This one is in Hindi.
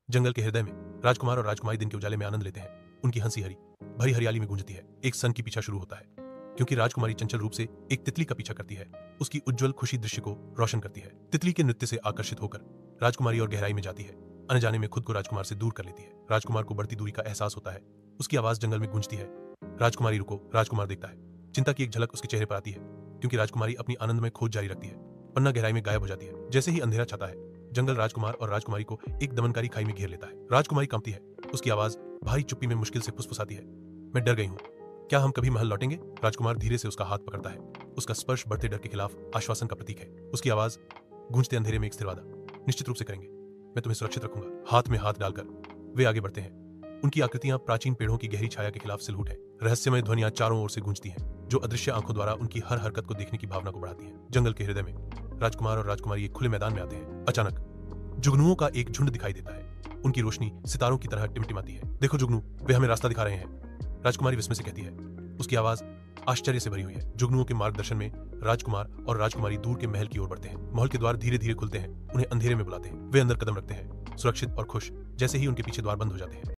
जंगल के हृदय में राजकुमार और राजकुमारी दिन के उजाले में आनंद लेते हैं। उनकी हंसी भरी हरियाली में गूंजती है। एक सन की पीछा शुरू होता है, क्योंकि राजकुमारी चंचल रूप से एक तितली का पीछा करती है। उसकी उज्जवल खुशी दृश्य को रोशन करती है। तितली के नृत्य से आकर्षित होकर राजकुमारी और गहराई में जाती है। अनजाने में खुद को राजकुमार से दूर कर लेती है। राजकुमार को बढ़ती दूरी का एहसास होता है। उसकी आवाज जंगल में गूंजती है, राजकुमारी रुको। राजकुमार देखता है। चिंता की एक झलक उसके चेहरे पर आती है, क्योंकि राजकुमारी अपनी आनंद में खोज जारी रखती है। पन्ना गहराई में गायब हो जाती है। जैसे ही अंधेरा छाता है, जंगल राजकुमार और राजकुमारी को एक दमनकारी खाई में घेर लेता है। राजकुमारी कांपती है। उसकी आवाज भारी चुप्पी में मुश्किल से फुसफुसाती है, मैं डर गई हूँ। क्या हम कभी महल लौटेंगे? राजकुमार धीरे से उसका हाथ पकड़ता है। उसका स्पर्श बढ़ते डर के खिलाफ आश्वासन का प्रतीक है। उसकी आवाज गूंजते अंधेरे में एक स्थिर वादा, निश्चित रूप से करेंगे, मैं तुम्हें सुरक्षित रखूंगा। हाथ में हाथ डालकर वे आगे बढ़ते हैं। उनकी आकृतियां प्राचीन पेड़ों की गहरी छाया के खिलाफ सिलहूट है। रहस्यमय ध्वनियां चारों ओर से गूंजती हैं, जो अदृश्य आंखों द्वारा उनकी हर हरकत को देखने की भावना को बढ़ाती हैं। जंगल के हृदय में राजकुमार और राजकुमारी एक खुले मैदान में आते हैं। अचानक जुगनुओं का एक झुंड दिखाई देता है। उनकी रोशनी सितारों की तरह टिमटिमाती है। देखो जुगनू, वे हमें रास्ता दिखा रहे हैं, राजकुमारी विस्मय से कहती है। उसकी आवाज आश्चर्य से भरी हुई है। जुगनुओं के मार्गदर्शन में राजकुमार और राजकुमारी दूर के महल की ओर बढ़ते हैं। महल के द्वार धीरे धीरे खुलते हैं। उन्हें अंधेरे में बुलाते हैं। वे अंदर कदम रखते हैं, सुरक्षित और खुश, जैसे ही उनके पीछे द्वार बंद हो जाते हैं।